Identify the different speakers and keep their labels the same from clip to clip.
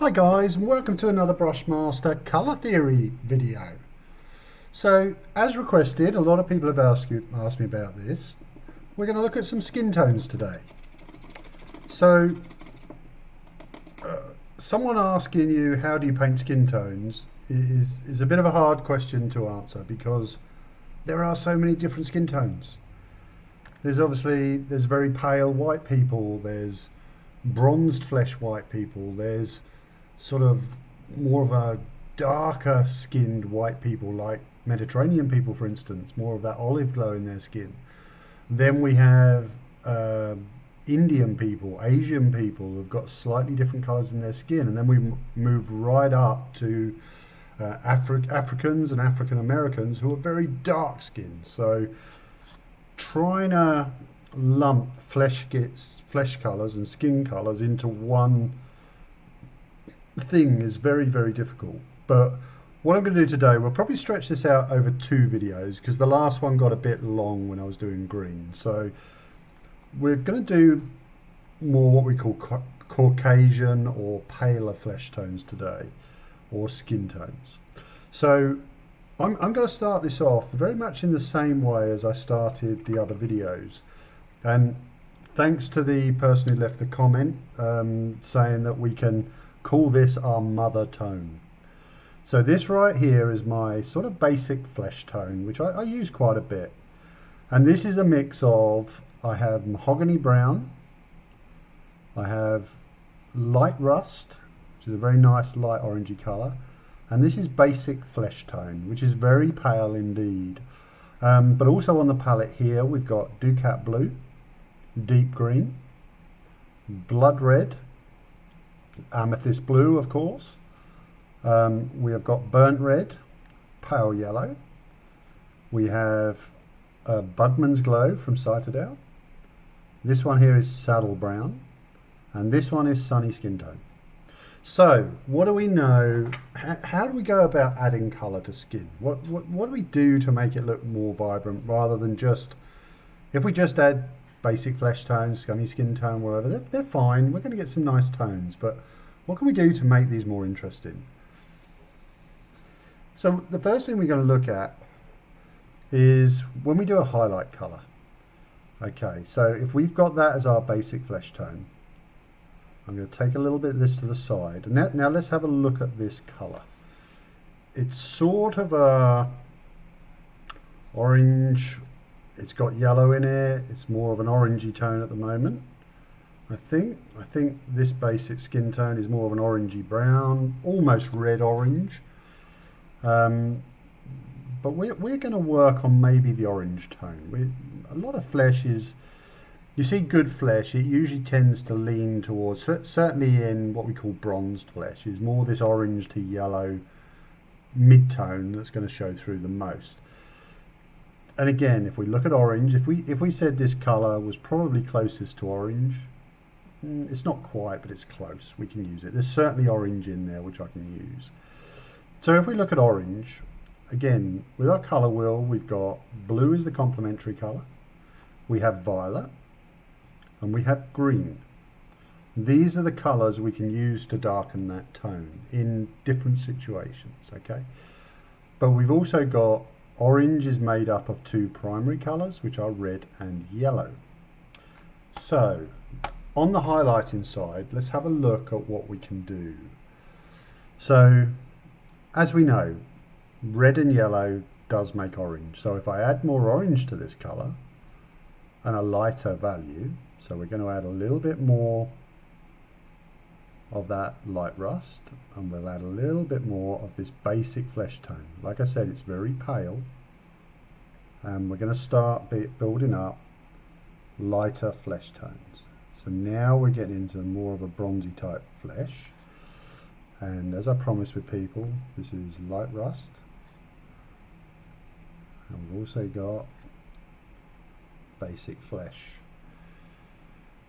Speaker 1: Hi guys, and welcome to another Brushmaster Colour Theory video. So, as requested, a lot of people have asked me about this. We're going to look at some skin tones today. So, someone asking you how do you paint skin tones is a bit of a hard question to answer because there are so many different skin tones. There's very pale white people, there's bronzed flesh white people, there's sort of more of a darker skinned white people like Mediterranean people, for instance, more of that olive glow in their skin. Then we have Indian people, Asian people who've got slightly different colours in their skin, and then we move right up to Africans and African Americans who are very dark skinned. So trying to lump flesh colours and skin colours into one thing is very, very difficult. But what I'm going to do today, we'll probably stretch this out over 2 videos because the last one got a bit long when I was doing green. So we're going to do more what we call Caucasian or paler flesh tones today, or skin tones. So I'm going to start this off very much in the same way as I started the other videos. And thanks to the person who left the comment saying that we can call this our mother tone. So this right here is my sort of basic flesh tone, which I use quite a bit. And this is a mix of, I have mahogany brown, I have light rust, which is a very nice light orangey colour, and this is basic flesh tone, which is very pale indeed. But also on the palette here, we've got Ducat blue, deep green, blood red, Amethyst blue, of course. We have got burnt red, pale yellow. We have Bugman's glow from Citadel. This one here is saddle brown, and this one is sunny skin tone. So, what do we know? How do we go about adding colour to skin? What do we do to make it look more vibrant, rather than just, if we just add basic flesh tone, sunny skin tone, whatever, they're fine. We're going to get some nice tones, but what can we do to make these more interesting? So the first thing we're going to look at is when we do a highlight colour. Okay, so if we've got that as our basic flesh tone, I'm going to take a little bit of this to the side. And now let's have a look at this colour. It's sort of a orange. It's got yellow in it. It's more of an orangey tone at the moment. I think this basic skin tone is more of an orangey brown, almost red orange. But we're going to work on maybe the orange tone. A lot of flesh is, you see good flesh, it usually tends to lean towards, certainly in what we call bronzed flesh, is more this orange to yellow mid-tone that's going to show through the most. And again, if we look at orange, if we said this colour was probably closest to orange, it's not quite, but it's close. We can use it. There's certainly orange in there, which I can use. So if we look at orange, again, with our colour wheel, we've got blue is the complementary colour. We have violet, and we have green. These are the colours we can use to darken that tone in different situations, okay? But we've also got orange is made up of 2 primary colours, which are red and yellow. So, on the highlighting side, let's have a look at what we can do. So, as we know, red and yellow does make orange. So if I add more orange to this colour and a lighter value, so we're going to add a little bit more of that light rust, and we'll add a little bit more of this basic flesh tone. Like I said, it's very pale, and we're going to start building up lighter flesh tones. So now we're getting into more of a bronzy type flesh, and as I promised with people, this is light rust, and we've also got basic flesh.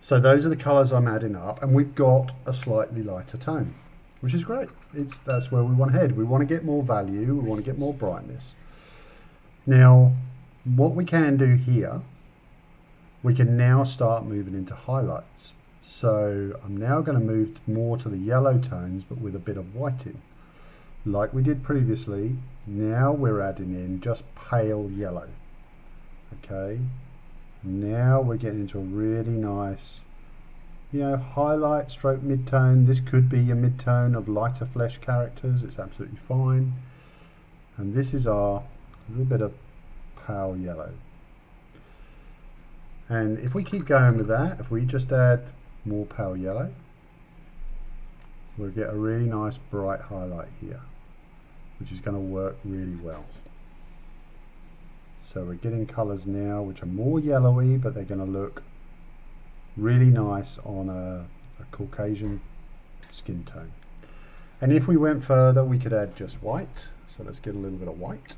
Speaker 1: So those are the colours I'm adding up, and we've got a slightly lighter tone, which is great. That's where we want to head. We want to get more value, we want to get more brightness. Now, what we can do here, we can now start moving into highlights. So I'm now going to move more to the yellow tones, but with a bit of white in. Like we did previously, now we're adding in just pale yellow. Okay, now we're getting into a really nice, you know, highlight stroke midtone. This could be your midtone of lighter flesh characters, it's absolutely fine. And this is our little bit of pale yellow. And if we keep going with that, if we just add more pale yellow, we'll get a really nice bright highlight here, which is going to work really well. So we're getting colours now which are more yellowy, but they're going to look really nice on a Caucasian skin tone. And if we went further, we could add just white. So let's get a little bit of white.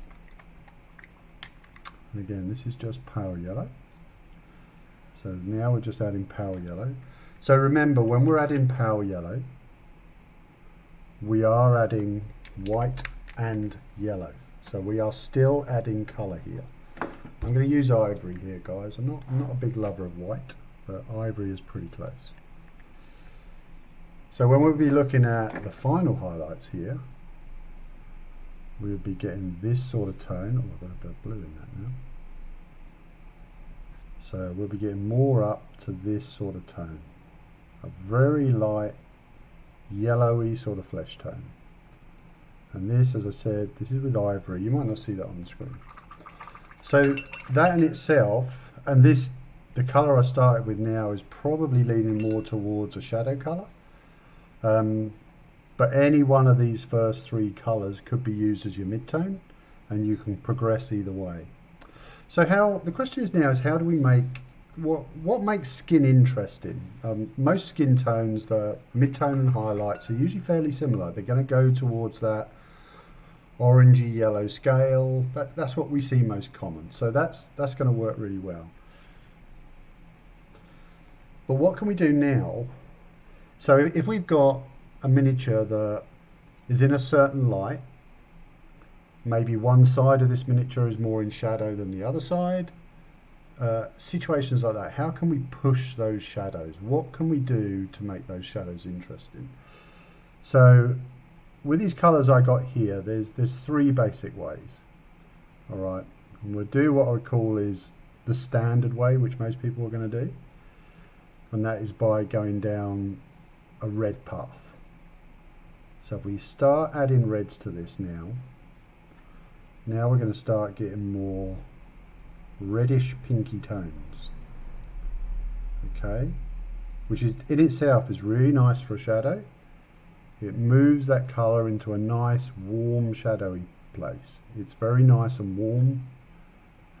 Speaker 1: And again, this is just pale yellow. So now we're just adding pale yellow. So remember, when we're adding pale yellow, we are adding white and yellow. So we are still adding colour here. I'm going to use ivory here, guys. I'm not a big lover of white, but ivory is pretty close. So when we'll be looking at the final highlights here, we'll be getting this sort of tone. Oh, I've got a bit of blue in that now. So we'll be getting more up to this sort of tone. A very light, yellowy sort of flesh tone. And this, as I said, this is with ivory. You might not see that on the screen. So that in itself, and this, the colour I started with now is probably leaning more towards a shadow colour. But any one of these first three colours could be used as your midtone, and you can progress either way. So the question is now is how do we make, what makes skin interesting? Most skin tones, the midtone and highlights, are usually fairly similar. They're going to go towards that orangey yellow scale. That's what we see most common. So that's going to work really well. But what can we do now? So if we've got a miniature that is in a certain light, maybe one side of this miniature is more in shadow than the other side, situations like that, how can we push those shadows? What can we do to make those shadows interesting? So with these colours I got here, there's three basic ways. All right, and we'll do what I would call is the standard way, which most people are going to do, and that is by going down a red path. So if we start adding reds to this now we're going to start getting more reddish pinky tones. Okay, which is in itself is really nice for a shadow. It moves that colour into a nice warm shadowy place. It's very nice and warm,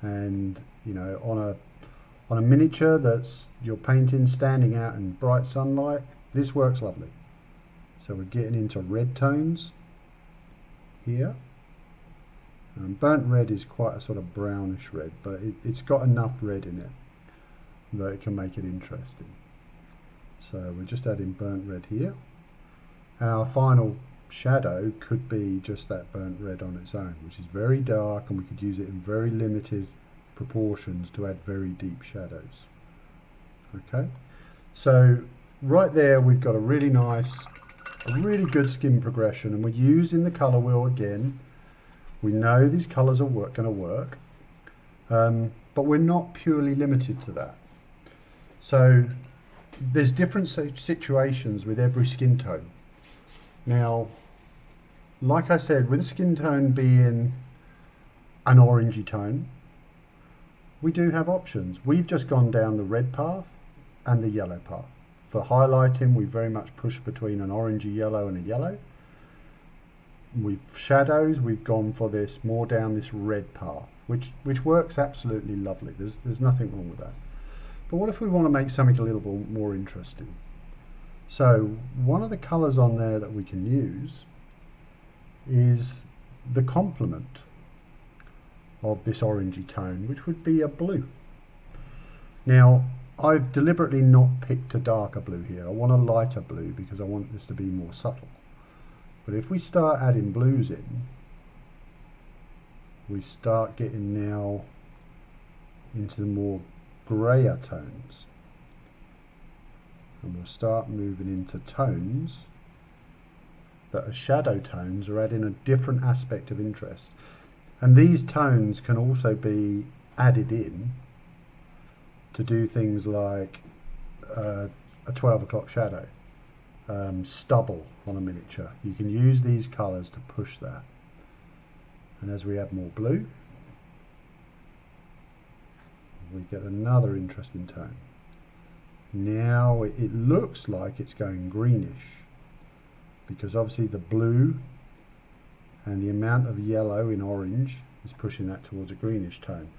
Speaker 1: and you know, on a miniature that's you're painting standing out in bright sunlight, this works lovely. So we're getting into red tones here. Burnt red is quite a sort of brownish red, but it's got enough red in it that it can make it interesting. So we're just adding burnt red here. And our final shadow could be just that burnt red on its own, which is very dark, and we could use it in very limited proportions to add very deep shadows. Okay, so right there we've got a really nice, a really good skin progression, and we're using the colour wheel again. We know these colours are going to work, but we're not purely limited to that. So there's different situations with every skin tone. Now, like I said, with a skin tone being an orangey tone, we do have options. We've just gone down the red path and the yellow path. For highlighting, we very much push between an orangey yellow and a yellow. With shadows, we've gone for this more down this red path, which works absolutely lovely. There's nothing wrong with that. But what if we want to make something a little bit more interesting? So one of the colours on there that we can use is the complement of this orangey tone, which would be a blue. Now, I've deliberately not picked a darker blue here. I want a lighter blue because I want this to be more subtle. But if we start adding blues in, we start getting now into the more grayer tones. and we'll start moving into tones that are shadow tones, are adding a different aspect of interest. And these tones can also be added in to do things like a 12 o'clock shadow, stubble on a miniature. You can use these colours to push that. And as we add more blue, we get another interesting tone. Now it looks like it's going greenish, because obviously the blue and the amount of yellow in orange is pushing that towards a greenish tone.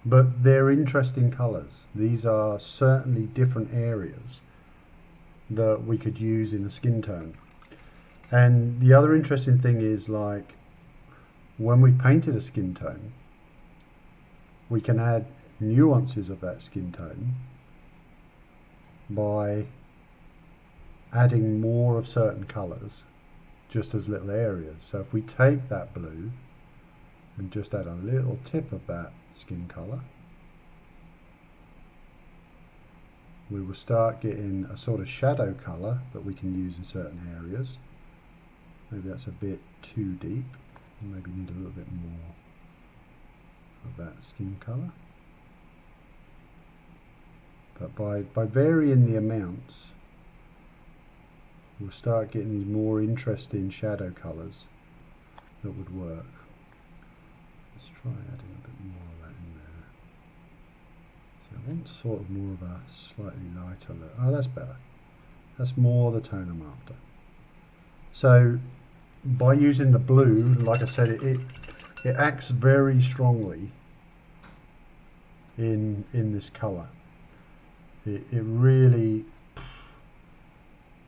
Speaker 1: But they're interesting colours. These are certainly different areas that we could use in a skin tone. And the other interesting thing is, like, when we painted a skin tone, we can add nuances of that skin tone by adding more of certain colours just as little areas. So if we take that blue and just add a little tip of that skin colour, we will start getting a sort of shadow colour that we can use in certain areas. Maybe that's a bit too deep. Maybe need a little bit more of that skin colour. But by varying the amounts, we'll start getting these more interesting shadow colours that would work. Let's try adding a bit more of that in there. So I want sort of more of a slightly lighter look. Oh, that's better. That's more the tone I'm after. So by using the blue, like I said, it acts very strongly in this colour. It really,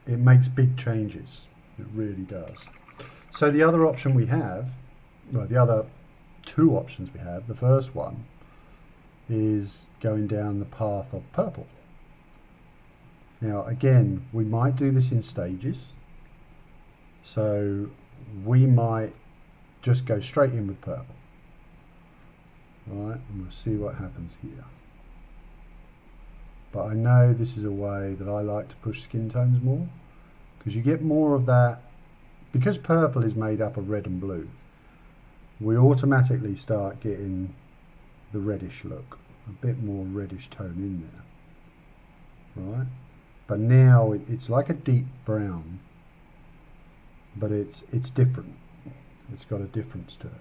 Speaker 1: it makes big changes. It really does. So the other option we have, well, the other two options we have, the first one is going down the path of purple. Now again, we might do this in stages. So we might just go straight in with purple. Right, and we'll see what happens here. But I know this is a way that I like to push skin tones more, because you get more of that. Because purple is made up of red and blue, we automatically start getting the reddish look, a bit more reddish tone in there, right? But now it's like a deep brown, but it's different. It's got a difference to it.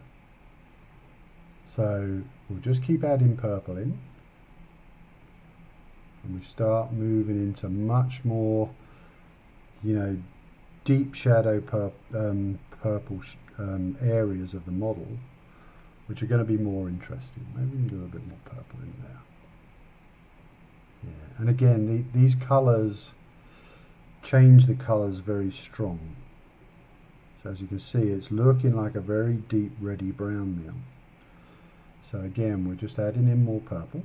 Speaker 1: So we'll just keep adding purple in, and we start moving into much more, deep shadow purple areas of the model, which are going to be more interesting. Maybe we need a little bit more purple in there. Yeah, and again, these colours change the colours very strong. So as you can see, it's looking like a very deep reddy brown now. So again, we're just adding in more purple.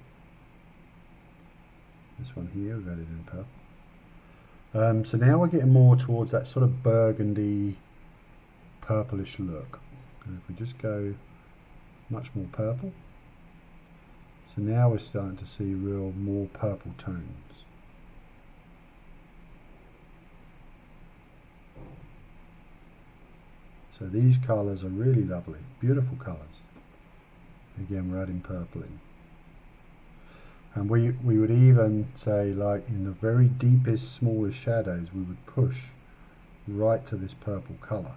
Speaker 1: This one here, we've added in purple. So now we're getting more towards that sort of burgundy, purplish look. And if we just go much more purple, so now we're starting to see real more purple tones. So these colours are really lovely, beautiful colours. Again, we're adding purple in. And we would even say, like in the very deepest, smallest shadows, we would push right to this purple colour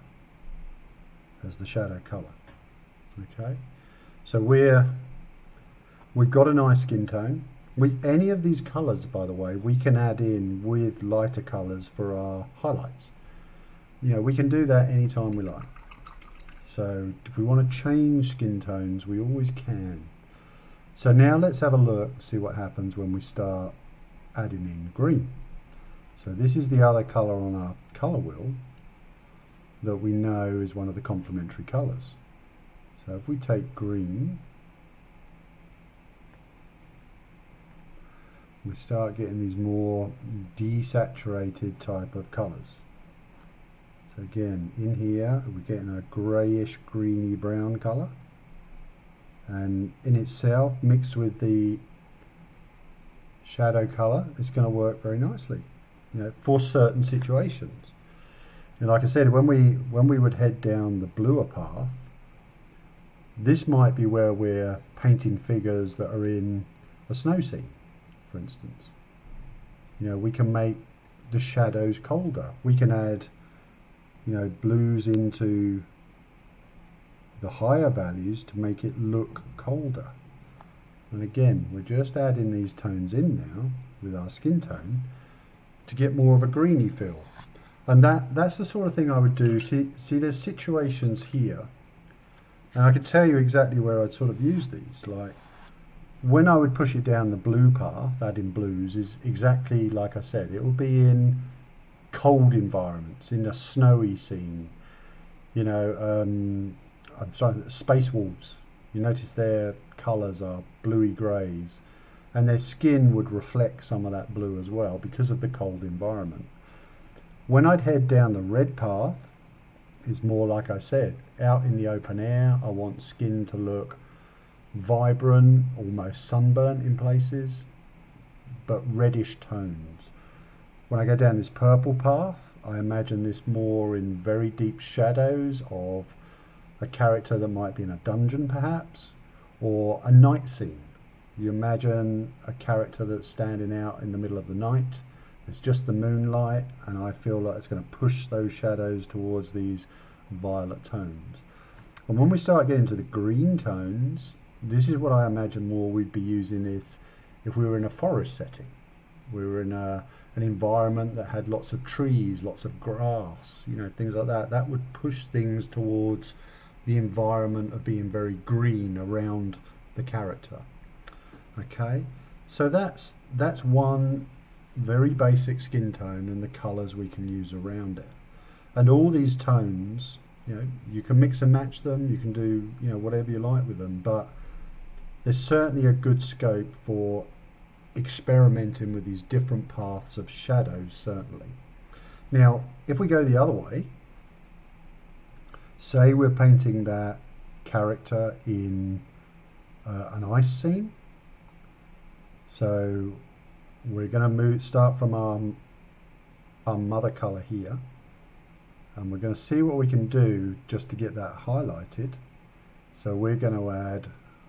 Speaker 1: as the shadow colour. Okay, so we've got a nice skin tone. Any of these colours, by the way, we can add in with lighter colours for our highlights. We can do that anytime we like. So if we want to change skin tones, we always can. So now let's have a look, see what happens when we start adding in green. So this is the other colour on our colour wheel that we know is one of the complementary colours. So if we take green, we start getting these more desaturated type of colours. So again, in here we're getting a greyish greeny brown colour, and in itself, mixed with the shadow colour, it's going to work very nicely. for certain situations. And like I said, when we would head down the bluer path, this might be where we're painting figures that are in a snow scene, for instance. We can make the shadows colder. We can add, blues into the higher values to make it look colder. And again, we're just adding these tones in now with our skin tone to get more of a greeny feel. And that's the sort of thing I would do. See, there's situations here, and I can tell you exactly where I'd sort of use these. Like when I would push it down the blue path, adding blues is exactly like I said. It will be in cold environments, in a snowy scene. I'm sorry, space wolves. You notice their colours are bluey greys, and their skin would reflect some of that blue as well because of the cold environment. When I'd head down the red path, is more like I said, out in the open air. I want skin to look vibrant, almost sunburnt in places, but reddish tones. When I go down this purple path, I imagine this more in very deep shadows of a character that might be in a dungeon perhaps, or a night scene. You imagine a character that's standing out in the middle of the night. It's just the moonlight, and I feel like it's going to push those shadows towards these violet tones. And when we start getting to the green tones, this is what I imagine more we'd be using if we were in a forest setting. We were in an environment that had lots of trees, lots of grass, things like that. That would push things towards the environment of being very green around the character. Okay, so that's one very basic skin tone and the colours we can use around it. And all these tones, you can mix and match them, you can do whatever you like with them, but there's certainly a good scope for experimenting with these different paths of shadows, certainly. Now, if we go the other way, say we're painting that character in an ice scene. So we're going to start from our mother colour here, and we're going to see what we can do just to get that highlighted. So we're going to add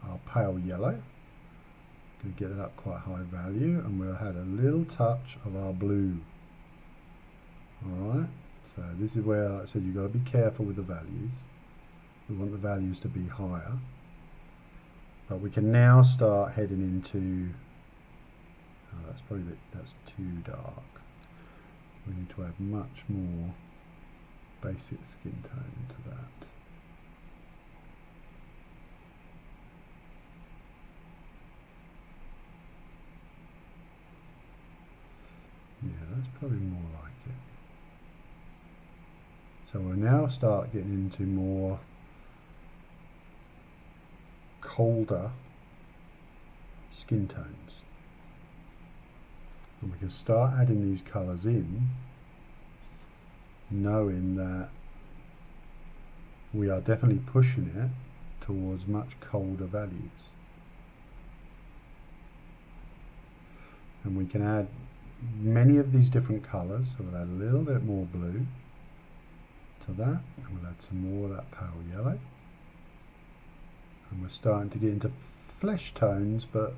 Speaker 1: our pale yellow, going to get it up quite high value, and we'll add a little touch of our blue. Alright, so this is where I said you've got to be careful with the values. We want the values to be higher, but we can now start heading into that's too dark. We need to add much more basic skin tone to that. Yeah, that's probably more like it. So we'll now start getting into more colder skin tones. And we can start adding these colours in, knowing that we are definitely pushing it towards much colder values. And we can add many of these different colours, so we'll add a little bit more blue to that, and we'll add some more of that pale yellow. And we're starting to get into flesh tones, but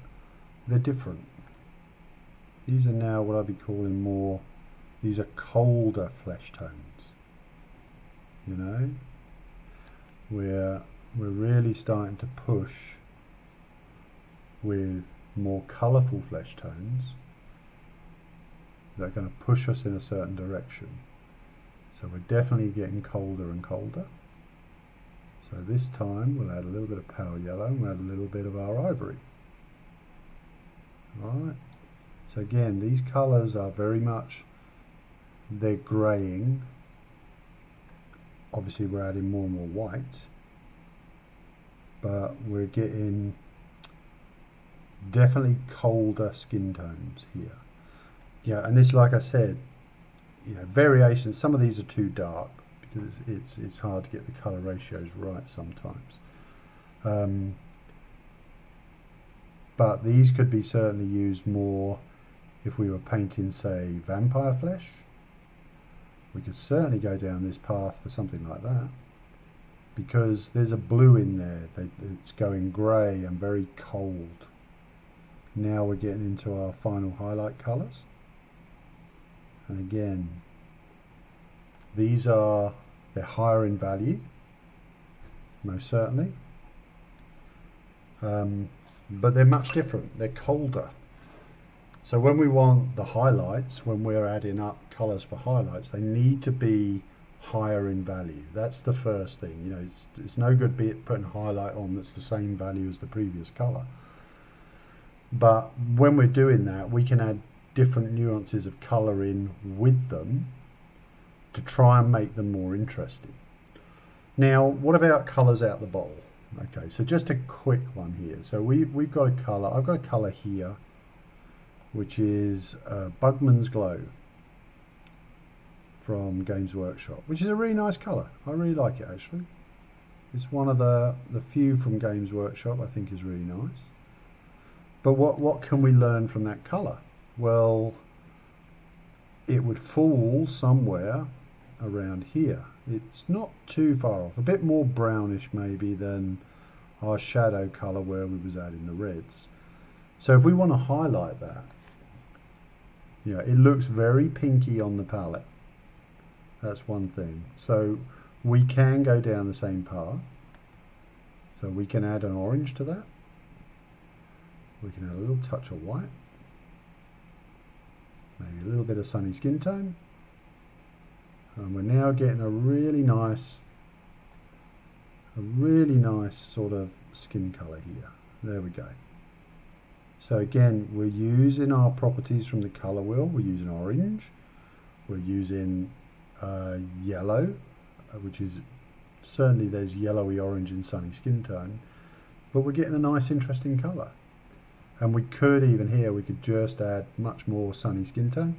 Speaker 1: they're different. These are now what I'd be calling more, these are colder flesh tones. We're really starting to push with more colourful flesh tones that are going to push us in a certain direction. So we're definitely getting colder and colder. So this time we'll add a little bit of pale yellow and we'll add a little bit of our ivory. Alright. So again, these colours are very much, they're greying. Obviously we're adding more and more white, but we're getting definitely colder skin tones here. And this, like I said, variations, some of these are too dark because it's hard to get the colour ratios right sometimes. But these could be certainly used more if we were painting, say, vampire flesh, we could certainly go down this path for something like that, because there's a blue in there. It's going grey and very cold. Now we're getting into our final highlight colours. And again, they're higher in value, most certainly. But they're much different. They're colder. So when we want the highlights, when we're adding up colours for highlights, they need to be higher in value. That's the first thing. You know, it's no good putting a highlight on that's the same value as the previous colour. But when we're doing that, we can add different nuances of colour in with them to try and make them more interesting. Now, what about colours out the bowl? Okay, so just a quick one here. So we've got a colour. I've got a colour here, which is Bugman's Glow from Games Workshop, which is a really nice colour. I really like it, actually. It's one of the few from Games Workshop I think is really nice. But what can we learn from that colour? Well, it would fall somewhere around here. It's not too far off, a bit more brownish maybe than our shadow colour where we was adding the reds. So if we want to highlight that, you know, it looks very pinky on the palette. That's one thing. So we can go down the same path. So we can add an orange to that. We can add a little touch of white. Maybe a little bit of sunny skin tone. And we're now getting a really nice sort of skin colour here. There we go. So again, we're using our properties from the colour wheel. We're using orange. We're using yellow, which is certainly there's yellowy orange in sunny skin tone, but we're getting a nice interesting colour. And we could even here, we could just add much more sunny skin tone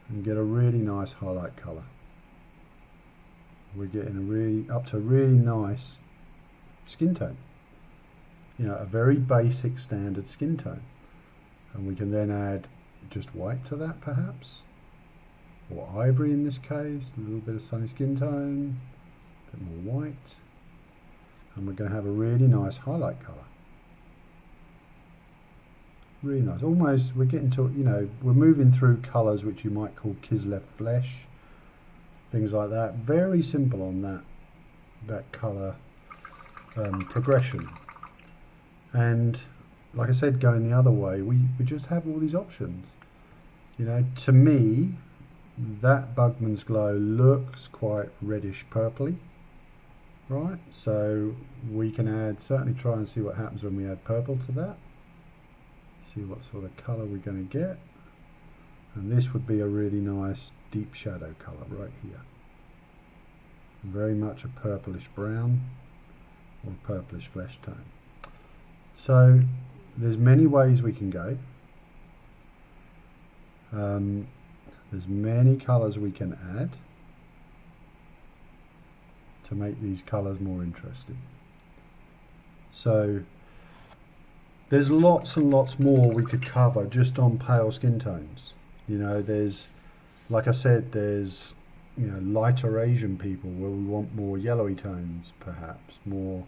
Speaker 1: and get a really nice highlight colour. We're getting up to a really nice skin tone. You know, a very basic standard skin tone. And we can then add just white to that perhaps, or ivory in this case, a little bit of sunny skin tone, a bit more white, and we're going to have a really nice highlight colour. Really nice. Almost, we're getting to, you know, we're moving through colours which you might call Kislev flesh, things like that. Very simple on that colour progression. And like I said, going the other way, we just have all these options. You know, to me, that Bugman's Glow looks quite reddish purpley, right? So we can certainly try and see what happens when we add purple to that. See what sort of colour we're going to get. And this would be a really nice deep shadow colour right here. Very much a purplish brown or purplish flesh tone. So there's many ways we can go. There's many colours we can add to make these colours more interesting. So there's lots and lots more we could cover just on pale skin tones. You know, there's, like I said, there's, you know, lighter Asian people where we want more yellowy tones, perhaps more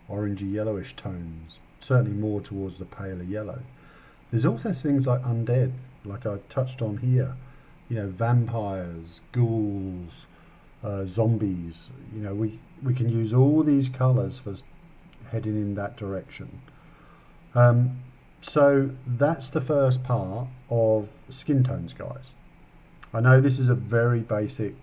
Speaker 1: orangey yellowish tones, certainly more towards the paler yellow. There's also things like undead, like I touched on here, you know, vampires, ghouls, zombies. You know, we can use all these colours for heading in that direction. So that's the first part of skin tones, guys. I know this is a very basic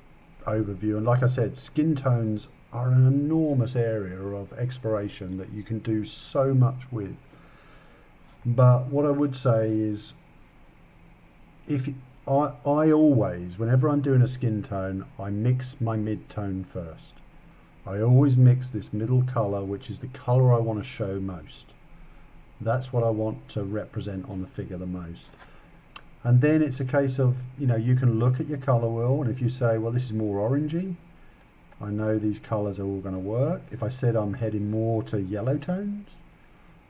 Speaker 1: overview, and like I said, skin tones are an enormous area of exploration that you can do so much with. But what I would say is, I always, whenever I'm doing a skin tone, I mix my mid-tone first. I always mix this middle colour, which is the colour I want to show most. That's what I want to represent on the figure the most. And then it's a case of, you know, you can look at your colour wheel, and if you say, well, this is more orangey, I know these colours are all going to work. If I said I'm heading more to yellow tones,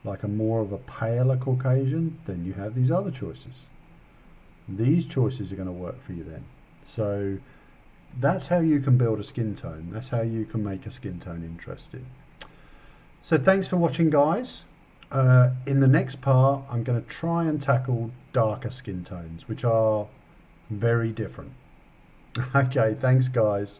Speaker 1: like a more of a paler Caucasian, then you have these other choices. these choices are going to work for you then. So that's how you can build a skin tone. That's how you can make a skin tone interesting. So thanks for watching, guys. In the next part, I'm going to try and tackle darker skin tones, which are very different. Okay, thanks, guys.